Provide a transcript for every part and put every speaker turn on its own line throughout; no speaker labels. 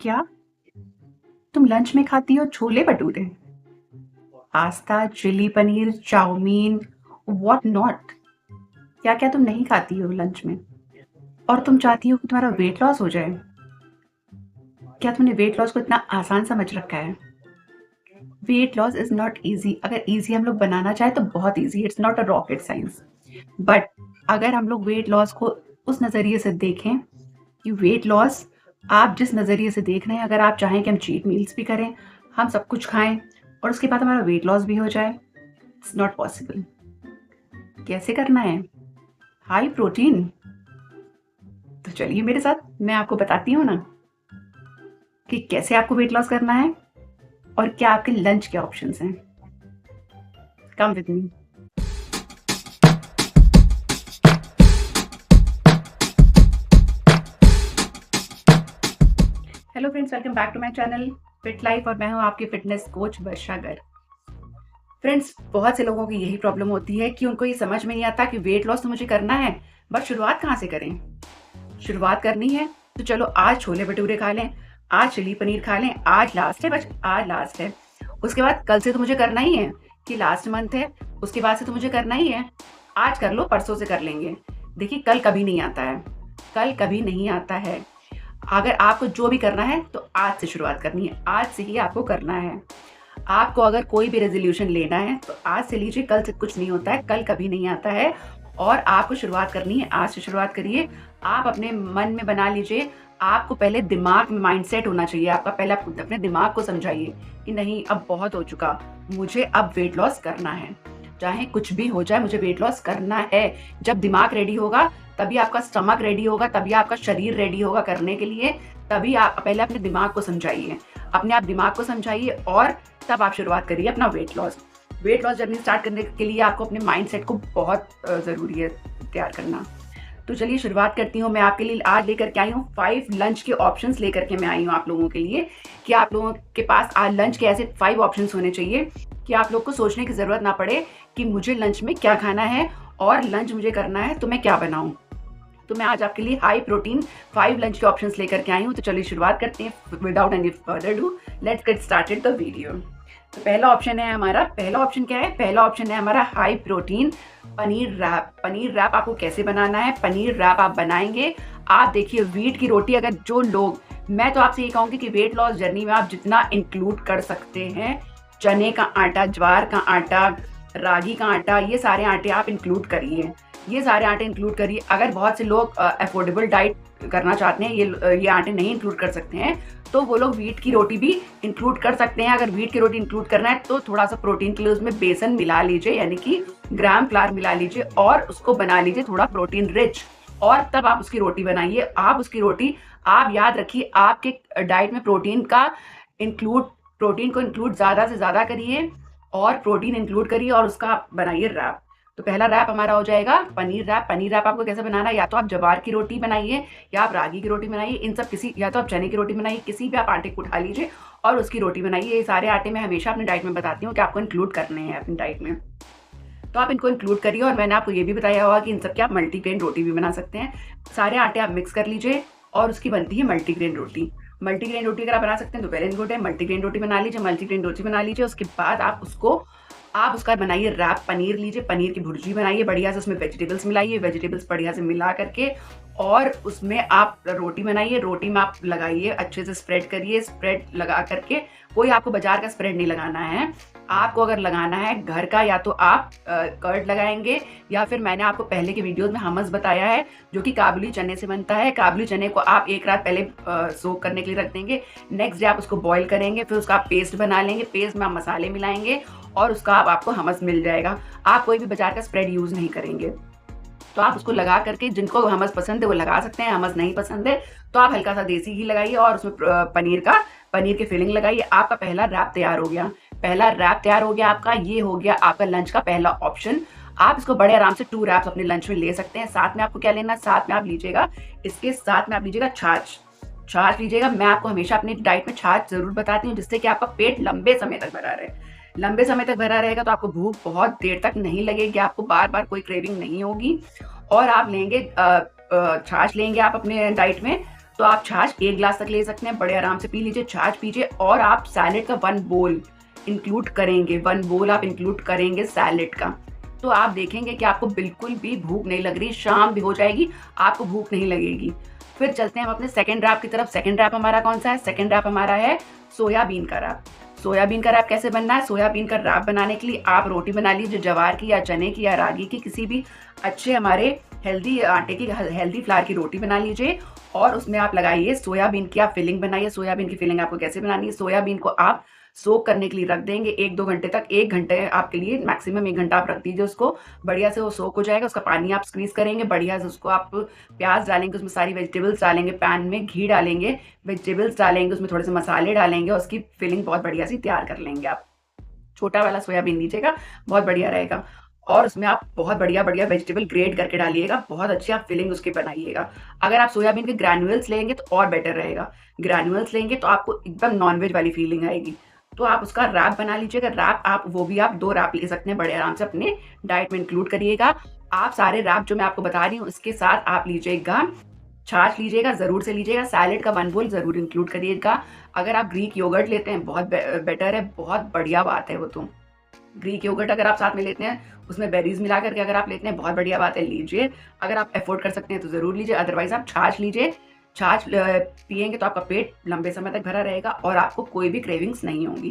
क्या तुम लंच में खाती हो chole bhature, pasta, chilli paneer, chowmein, what not? क्या क्या तुम नहीं खाती हो लंच में और तुम चाहती हो कि तुम्हारा वेट लॉस हो जाए? क्या तुमने वेट लॉस को इतना आसान समझ रखा है? Weight loss is not easy. अगर ईजी हम लोग बनाना चाहे तो बहुत easy, it's not a rocket science. But अगर हम लोग वेट लॉस को उस नज़रिए से देखें कि वेट लॉस आप जिस नज़रिए से देख रहे हैं, अगर आप चाहें कि हम चीट मील्स भी करें, हम सब कुछ खाएं और उसके बाद हमारा वेट लॉस भी हो जाए, इट्स नॉट पॉसिबल। कैसे करना है? High protein. तो चलिए मेरे साथ, मैं आपको बताती हूँ ना कि कैसे आपको वेट लॉस करना है और क्या आपके लंच के ऑप्शंस हैं। Come with me. Hello friends, welcome back to my channel fit life और मैं हूँ आपकी fitness coach Varsha Garg. Friends, बहुत से लोगों की यही प्रॉब्लम होती है कि उनको ये समझ में नहीं आता कि वेट लॉस तो मुझे करना है, बट शुरुआत कहाँ से करें? शुरुआत करनी है तो चलो आज छोले भटूरे खा लें, आज चिली पनीर खा लें, आज लास्ट है, बस आज लास्ट है। उसके बाद कल से तो मुझे करना ही है कि लास्ट मंथ है, उसके बाद से तो मुझे करना ही है। आज कर लो, परसों से कर लेंगे। देखिए, कल कभी नहीं आता है, कल कभी नहीं आता है। अगर आपको जो भी करना है तो आज से शुरुआत करनी है, आज से ही आपको करना है। आपको अगर कोई भी रेजोल्यूशन लेना है तो आज से लीजिए, कल से कुछ नहीं होता है, कल कभी नहीं आता है। और आपको शुरुआत करनी है, आज से शुरुआत करिए। आप अपने मन में बना लीजिए, आपको पहले दिमाग में माइंडसेट होना चाहिए आपका। पहले आप अपने दिमाग को समझाइए कि नहीं, अब बहुत हो चुका, मुझे अब वेट लॉस करना है। चाहे कुछ भी हो जाए, मुझे वेट लॉस करना है। जब दिमाग रेडी होगा तभी आपका स्टमक रेडी होगा, तभी आपका शरीर रेडी होगा करने के लिए। तभी आप पहले अपने दिमाग को समझाइए, अपने आप दिमाग को समझाइए और तब आप शुरुआत करिए अपना weight loss. Weight loss journey start करने के लिए आपको अपने माइंडसेट को बहुत ज़रूरी है तैयार करना। तो चलिए शुरुआत करती हूँ। मैं आपके लिए आज लेकर के आई हूँ 5 लंच के ऑप्शंस लेकर के मैं आई हूँ आप लोगों के लिए, कि आप लोगों के पास आज लंच के ऐसे 5 ऑप्शंस होने चाहिए कि आप लोग को सोचने की ज़रूरत ना पड़े कि मुझे लंच में क्या खाना है और लंच मुझे करना है तो मैं क्या बनाऊँ। तो मैं आज आपके लिए हाई प्रोटीन 5 लंच के ऑप्शंस लेकर के आई हूँ। तो चलिए शुरुआत करते हैं without any further do, let's get started the video. तो पहला ऑप्शन है हमारा, पहला ऑप्शन क्या है? पहला ऑप्शन है हमारा high protein paneer wrap. Paneer wrap आपको कैसे बनाना है? पनीर रैप आप बनाएंगे, आप देखिए व्हीट की रोटी। अगर जो लोग, मैं तो आपसे ये कहूँगी कि वेट लॉस जर्नी में आप जितना इंक्लूड कर सकते हैं, चने का आटा, ज्वार का आटा, रागी का आटा, ये सारे आटे आप इंक्लूड करिए, ये सारे आटे इंक्लूड करिए। अगर बहुत से लोग अफोर्डेबल डाइट करना चाहते हैं, ये आटे नहीं इंक्लूड कर सकते हैं, तो वो लोग व्हीट की रोटी भी इंक्लूड कर सकते हैं। अगर व्हीट की रोटी इंक्लूड करना है तो थोड़ा सा प्रोटीन के लिए उसमें बेसन मिला लीजिए, यानी कि ग्राम फ्लावर मिला लीजिए और उसको बना लीजिए थोड़ा प्रोटीन रिच, और तब आप उसकी रोटी बनाइए। आप उसकी रोटी, आप याद रखिए, आपके डाइट में प्रोटीन को इंक्लूड ज़्यादा से ज़्यादा करिए और प्रोटीन इंक्लूड करिए और उसका बनाइए रैप। तो पहला रैप हमारा हो जाएगा पनीर रैप। पनीर रैप आपको कैसे बनाना है? या तो आप ज्वार की रोटी बनाइए, या आप रागी की रोटी बनाइए, इन सब किसी, या तो आप चने की रोटी बनाइए, किसी भी आप आटे को उठा लीजिए और उसकी रोटी बनाइए। ये सारे आटे मैं हमेशा अपनी डाइट में बताती हूँ कि आपको इंक्लूड करने हैं अपनी डाइट में, तो आप इनको इंक्लूड करिए। और मैंने आपको ये भी बताया होगा कि इन सब की आप मल्टीग्रेन रोटी भी बना सकते हैं। सारे आटे आप मिक्स कर लीजिए और उसकी बनती है मल्टीग्रेन रोटी। मल्टीग्रेन रोटी अगर आप बना सकते हैं तो वेल एंड गुड है, मल्टीग्रेन रोटी बना लीजिए, मल्टीग्रेन रोटी बना लीजिए। उसके बाद आप उसका बनाइए रैप। पनीर लीजिए, पनीर की भुर्जी बनाइए बढ़िया से, उसमें वेजिटेबल्स मिलाइए, वेजिटेबल्स बढ़िया से मिला करके और उसमें आप रोटी बनाइए। रोटी में आप लगाइए, अच्छे से स्प्रेड करिए। स्प्रेड लगा करके, कोई आपको बाजार का स्प्रेड नहीं लगाना है, आपको अगर लगाना है घर का, या तो आप कर्ड लगाएंगे, या फिर मैंने आपको पहले के वीडियोस में हमस बताया है जो कि काबुली चने से बनता है। काबुली चने को आप एक रात पहले सोक करने के लिए रख देंगे, नेक्स्ट डे आप उसको बॉईल करेंगे, फिर उसका आप पेस्ट बना लेंगे। पेस्ट में आप मसाले मिलाएंगे और उसका आपको हमस मिल जाएगा। आप कोई भी बाजार का स्प्रेड यूज़ नहीं करेंगे। तो आप उसको लगा करके, जिनको हमस पसंद है वो लगा सकते हैं, हमस नहीं पसंद है तो आप हल्का सा देसी घी लगाइए और उसमें पनीर की फिलिंग लगाइए। आपका पहला रैप तैयार हो गया, पहला रैप तैयार हो गया आपका। ये हो गया आपका लंच का पहला ऑप्शन। आप इसको बड़े आराम से 2 रैप्स अपने लंच में ले सकते हैं। साथ में आपको क्या लेना? साथ में आप लीजिएगा, इसके साथ में आप लीजिएगा छाछ लीजिएगा। मैं आपको हमेशा अपनी डाइट में छाछ जरूर बताती हूँ, जिससे कि आपका पेट लंबे समय तक भरा रहे। लंबे समय तक भरा रहेगा तो आपको भूख बहुत देर तक नहीं लगेगी, आपको बार बार कोई क्रेविंग नहीं होगी। और आप लेंगे छाछ लेंगे आप अपने डाइट में, तो आप छाछ 1 ग्लास तक ले सकते हैं, बड़े आराम से पी लीजिए, छाछ पीजिए और आप सैलेड का 1 बोल इंक्लूड करेंगे, 1 बोल आप इंक्लूड करेंगे सैलेड का, तो आप देखेंगे कि आपको बिल्कुल भी भूख नहीं लग रही, शाम भी हो जाएगी, आपको भूख नहीं लगेगी। फिर चलते हैं हम अपने सेकंड रैप की तरफ। सेकंड रैप हमारा कौन सा है? सेकंड रैप हमारा है सोयाबीन का रैप। सोयाबीन का रैप कैसे बनना है? सोयाबीन का रैप बनाने के लिए आप रोटी बना लीजिए, जवार की या चने की या रागी की, किसी भी अच्छे हमारे हेल्दी आटे की, हेल्दी फ्लावर की रोटी बना लीजिए और उसमें आप लगाइए सोयाबीन की, आप फिलिंग बनाइए। सोयाबीन की फिलिंग आपको कैसे बनानी है? सोयाबीन को आप सोक करने के लिए रख देंगे 1-2 घंटे तक। 1 घंटे आपके लिए, मैक्सिमम 1 घंटा आप रख दीजिए उसको, बढ़िया से वो सोक हो जाएगा। उसका पानी आप स्क्वीज़ करेंगे, बढ़िया से उसको आप प्याज़ डालेंगे, उसमें सारी वेजिटेबल्स डालेंगे, पैन में घी डालेंगे, वेजिटेबल्स डालेंगे, उसमें थोड़े से मसाले डालेंगे और उसकी फिलिंग बहुत बढ़िया सी तैयार कर लेंगे आप। छोटा वाला सोयाबीन लीजिएगा, बहुत बढ़िया रहेगा और उसमें आप बहुत बढ़िया-बढ़िया वेजिटेबल ग्रेट करके डालिएगा, बहुत अच्छी आप फिलिंग उसकी बनाइएगा। अगर आप सोयाबीन के ग्रैन्युल्स लेंगे तो और बेटर रहेगा। ग्रैन्युल्स लेंगे तो आपको एकदम नॉन-वेज वाली फीलिंग आएगी। तो आप उसका रैप बना लीजिएगा। रैप आप वो भी आप 2 रैप ले सकते हैं, बड़े आराम से अपने डाइट में इंक्लूड करिएगा। आप सारे रैप जो मैं आपको बता रही हूँ, इसके साथ आप लीजिएगा छाछ लीजिएगा, ज़रूर से लीजिएगा, सैलेड का 1 बोल ज़रूर इंक्लूड करिएगा। अगर आप ग्रीक योगर्ट लेते हैं, बहुत बेटर है, बहुत बढ़िया बात है वो तो। ग्रीक योगर्ट अगर आप साथ में लेते हैं, उसमें बेरीज़ मिला करके अगर आप लेते हैं, बहुत बढ़िया बात है, लीजिए। अगर आप अफ़ोर्ड कर सकते हैं तो ज़रूर लीजिए, अदरवाइज़ आप छाछ लीजिए। छाछ पिएँगे तो आपका पेट लंबे समय तक भरा रहेगा और आपको कोई भी क्रेविंग्स नहीं होंगी।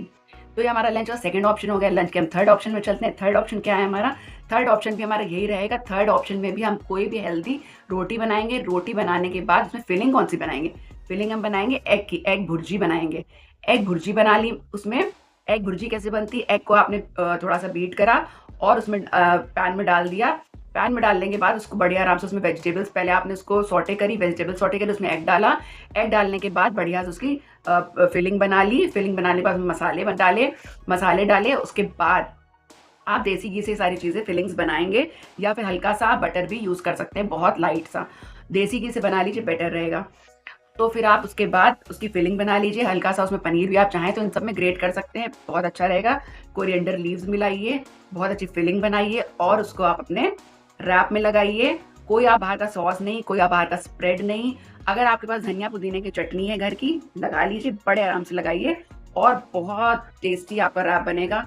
तो ये हमारा लंच का सेकंड ऑप्शन हो गया। लंच के हम थर्ड ऑप्शन में चलते हैं। थर्ड ऑप्शन क्या है हमारा? थर्ड ऑप्शन भी हमारा यही रहेगा। थर्ड ऑप्शन में भी हम कोई भी हेल्दी रोटी बनाएँगे। रोटी बनाने के बाद उसमें फिलिंग कौन-सी बनाएँगे? फिलिंग हम बनाएँगे एग की, एग भुर्जी बनाएँगे। एग भुर्जी बना ली, उसमें एग भुर्जी कैसे बनती है? एग को आपने थोड़ा-सा बीट करा और उसमें पैन में डाल दिया। पैन में डालने के बाद उसको बढ़िया आराम से उसमें वेजिटेबल्स पहले आपने उसको सौटे करी, वेजिटेबल सौटे करी, उसमें एग डाला। एग डालने के बाद बढ़िया से उसकी फिलिंग बना ली। फिलिंग बनाने के बाद मसाले डाले। उसके बाद आप देसी घी से सारी चीज़ें फिलिंग्स बनाएँगे या फिर हल्का-सा बटर भी यूज़ कर सकते हैं, बहुत लाइट सा। देसी घी से बना लीजिए, बेटर रहेगा। तो फिर आप उसके बाद उसकी फिलिंग बना लीजिए, हल्का-सा उसमें पनीर भी आप चाहें तो इन सब में ग्रेट कर सकते हैं, बहुत अच्छा रहेगा। कोरिएंडर लीव्स मिलाइए, बहुत अच्छी फिलिंग बनाइए और उसको आप अपने रैप में लगाइए। कोई आप बाहर का सॉस नहीं, कोई आप बाहर का स्प्रेड नहीं। अगर आपके पास धनिया पुदीने की चटनी है घर की, लगा लीजिए, बड़े आराम से लगाइए और बहुत टेस्टी आपका रैप बनेगा।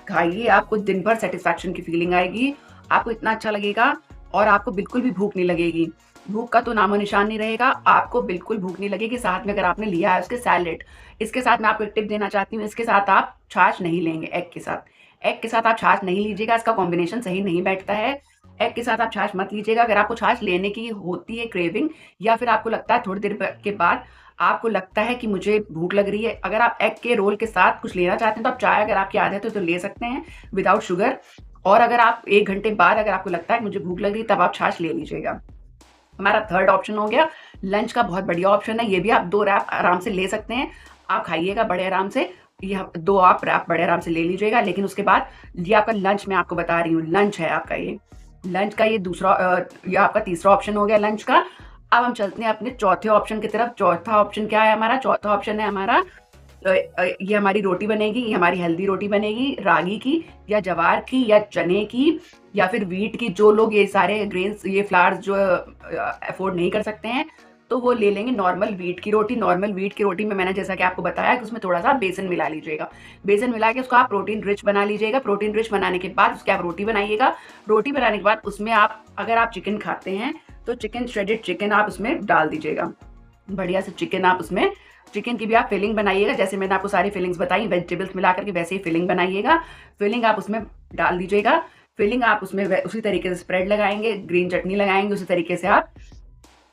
खाइए, आपको दिन भर सैटिस्फैक्शन की फीलिंग आएगी, आपको इतना अच्छा लगेगा और आपको बिल्कुल भी भूख नहीं लगेगी। भूख का तो नामो-निशान नहीं रहेगा, आपको बिल्कुल भूख नहीं लगेगी। साथ में अगर आपने लिया है उसके सैलेड, इसके साथ मैं आपको एक टिप देना चाहती हूँ, इसके साथ आप छाछ नहीं लेंगे एग के साथ। एग के साथ आप छाछ नहीं लीजिएगा, इसका कॉम्बिनेशन सही नहीं बैठता है। एग के साथ आप छाछ मत लीजिएगा। अगर आपको छाछ लेने की होती है क्रेविंग या फिर आपको लगता है थोड़ी देर के बाद आपको लगता है कि मुझे भूख लग रही है, अगर आप एग के रोल के साथ कुछ लेना चाहते हैं तो आप चाय, अगर आपकी आदत है तो ले सकते हैं विदाउट शुगर। और अगर आप 1 घंटे बाद अगर आपको लगता है कि मुझे भूख लग रही है, तब आप छाछ ले लीजिएगा। हमारा थर्ड ऑप्शन हो गया। लंच का बहुत बढ़िया ऑप्शन है, ये भी आप 2 रैप आराम से ले सकते हैं। आप खाइएगा बड़े आराम से, ये 2 आप रैप बड़े आराम से ले लीजिएगा। लेकिन उसके बाद ये आपका लंच, मैं आपको बता रही हूँ, लंच है आपका ये। लंच का ये ये आपका तीसरा ऑप्शन हो गया लंच का। अब हम चलते हैं अपने चौथे ऑप्शन की तरफ। चौथा ऑप्शन क्या है हमारा? चौथा ऑप्शन है हमारा ये हमारी रोटी बनेगी, ये हमारी हेल्दी रोटी बनेगी, रागी की या जवार की या चने की या फिर व्हीट की। जो लोग ये सारे ग्रेन्स, ये फ्लावर्स जो अफोर्ड नहीं कर सकते हैं, तो वो ले लेंगे नॉर्मल व्हीट की रोटी। नॉर्मल व्हीट की रोटी में मैंने जैसा कि आपको बताया कि उसमें थोड़ा-सा बेसन मिला लीजिएगा। बेसन मिला के उसको आप प्रोटीन रिच बना लीजिएगा। प्रोटीन रिच बनाने के बाद उसकी आप रोटी बनाइएगा। रोटी बनाने के बाद उसमें आप, अगर आप चिकन खाते हैं, तो चिकन, श्रेडेड चिकन आप उसमें डाल दीजिएगा। बढ़िया से चिकन आप उसमें, चिकन की भी आप फिलिंग बनाइएगा, जैसे मैंने आपको सारी फिलिंग्स बताई वेजिटेबल्स मिला करके, वैसे ही फिलिंग बनाइएगा। फिलिंग आप उसमें डाल दीजिएगा। फिलिंग आप उसमें उसी तरीके से स्प्रेड लगाएँगे, ग्रीन चटनी लगाएँगे, उसी तरीके से आप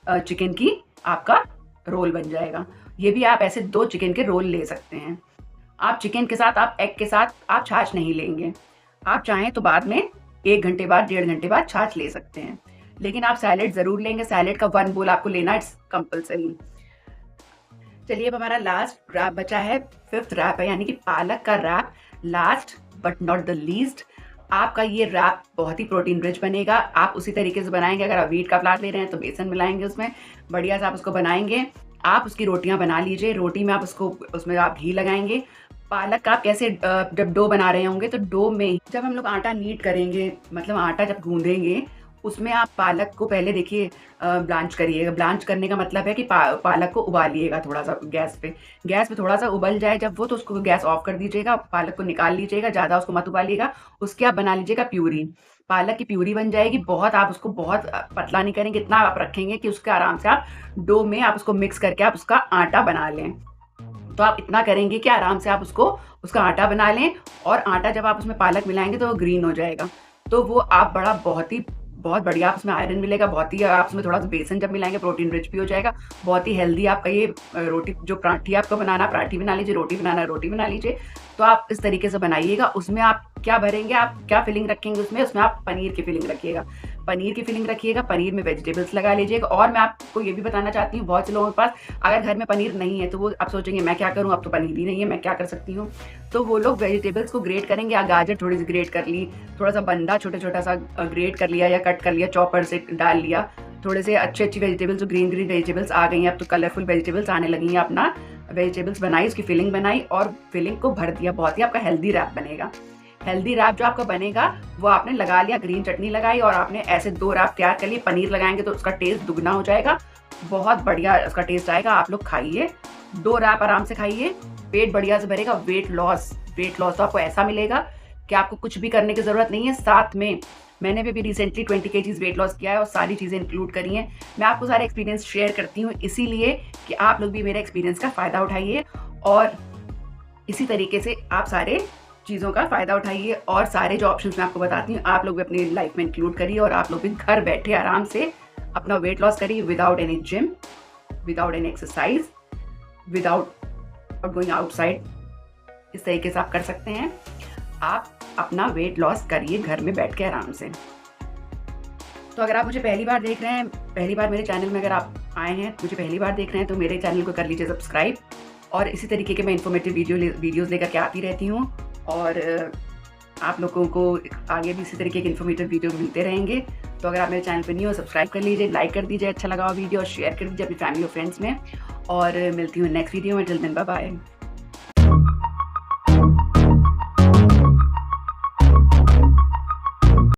चिकन की आपका रोल बन जाएगा। ये भी आप ऐसे 2 चिकन के रोल ले सकते हैं। आप चिकन के साथ, आप एग के साथ आप छाछ नहीं लेंगे। आप चाहें तो बाद में 1 घंटे बाद, 1.5 घंटे बाद छाछ ले सकते हैं। लेकिन आप सैलेड ज़रूर लेंगे। सैलेड का 1 बोल आपको लेना, इट्स कंपल्सरी। चलिए, अब हमारा लास्ट रैप बचा है, 5th रैप है, यानी कि पालक का wrap. Last but not the least, आपका ये रैप बहुत ही प्रोटीन रिच बनेगा। आप उसी तरीके से बनाएंगे। अगर आप व्हीट का फ्लावर ले रहे हैं तो बेसन मिलाएंगे उसमें, बढ़िया से आप उसको बनाएंगे। आप उसकी रोटियां बना लीजिए। रोटी में आप उसको, उसमें आप घी लगाएंगे। पालक का आप कैसे, जब डो बना रहे होंगे तो डो में जब हम लोग आटा नीड करेंगे, मतलब आटा जब गूंदेंगे, उसमें आप पालक को पहले देखिए ब्लांच करिएगा। ब्लांच करने का मतलब है कि पालक को उबालिएगा थोड़ा-सा गैस पे। गैस पे थोड़ा-सा उबल जाए जब वो, तो उसको गैस ऑफ कर दीजिएगा, पालक को निकाल लीजिएगा, ज़्यादा उसको मत उबालिएगा। उसके आप बना लीजिएगा प्यूरी। पालक की प्यूरी बन जाएगी। बहुत आप उसको बहुत पतला नहीं करेंगे, इतना आप रखेंगे कि उसके आराम से आप डो में आप उसको मिक्स करके आप उसका आटा बना लें। तो आप इतना करेंगे कि आराम से आप उसका आटा बना लें, और आटा जब आप उसमें पालक मिलाएँगे तो वो ग्रीन हो जाएगा। तो वो आप बहुत बढ़िया आप उसमें आयरन मिलेगा, बहुत ही आप उसमें थोड़ा-सा बेसन जब मिलाएँगे प्रोटीन रिच भी हो जाएगा। बहुत ही हेल्दी आपका ये रोटी, जो पराठी आपको बनाना पराठी बना लीजिए, रोटी बनाना रोटी बना लीजिए। तो आप इस तरीके से बनाइएगा। उसमें आप क्या भरेंगे, आप क्या फिलिंग रखेंगे उसमें आप पनीर की फिलिंग रखिएगा। पनीर की फिलिंग रखिएगा, पनीर में वेजिटेबल्स लगा लीजिएगा। और मैं आपको ये भी बताना चाहती हूँ, बहुत से लोगों के पास अगर घर में पनीर नहीं है तो वो आप सोचेंगे मैं क्या करूँ, अब तो पनीर ही नहीं है, मैं क्या कर सकती हूँ। तो वो लोग वेजिटेबल्स को ग्रेट करेंगे। गाजर थोड़ी सी ग्रेट कर ली, थोड़ा सा बंदा छोटा सा ग्रेट कर लिया या कट कर लिया, चॉपर से डाल लिया। थोड़े से अच्छी वेजिटेबल्स, जो ग्रीन वेजिटेबल्स आ गई हैं, अब तो कलरफुल वेजिटेबल्स आने लगी हैं। अपना वेजिटेबल्स बनाई, उसकी फिलिंग बनाई और फिलिंग को भर दिया। बहुत ही आपका हेल्दी रैप बनेगा। हेल्दी रैप जो आपका बनेगा वो आपने लगा लिया, ग्रीन चटनी लगाई और आपने ऐसे 2 रैप तैयार कर लिए। पनीर लगाएंगे तो उसका टेस्ट दुगना हो जाएगा, बहुत बढ़िया उसका टेस्ट आएगा। आप लोग खाइए, 2 रैप आराम से खाइए, पेट बढ़िया से भरेगा। वेट लॉस तो आपको ऐसा मिलेगा कि आपको कुछ भी करने की ज़रूरत नहीं है। साथ में मैंने भी रिसेंटली 20 केजीज़ वेट लॉस किया है और सारी चीज़ें इंक्लूड करी हैं। मैं आपको सारे एक्सपीरियंस शेयर करती हूँ इसीलिए कि आप लोग भी मेरे एक्सपीरियंस का फ़ायदा उठाइए और इसी तरीके से आप सारे चीज़ों का फ़ायदा उठाइए। और सारे जो ऑप्शंस मैं आपको बताती हूँ आप लोग भी अपनी लाइफ में इंक्लूड करिए और आप लोग भी घर बैठे आराम से अपना वेट लॉस करिए, without any gym, without any exercise, without going outside. इस तरीके से आप कर सकते हैं। आप अपना वेट लॉस करिए घर में बैठ के आराम से। तो अगर आप मुझे पहली बार देख रहे हैं, पहली बार मेरे चैनल में अगर आप आए हैं, मुझे पहली बार देख रहे हैं, तो मेरे चैनल को कर लीजिए सब्सक्राइब। और इसी तरीके के मैं इन्फॉर्मेटिव वीडियोज़ लेकर के आती रहती हूँ और आप लोगों को आगे भी इसी तरीके के इन्फॉर्मेटिव वीडियो मिलते रहेंगे। तो अगर आप मेरे चैनल पर न्यू हो, सब्सक्राइब कर लीजिए, लाइक कर दीजिए अच्छा लगा हुआ वीडियो और शेयर कर दीजिए अपनी फैमिली और फ्रेंड्स में। और मिलती हूँ नेक्स्ट वीडियो में। Till then bye bye.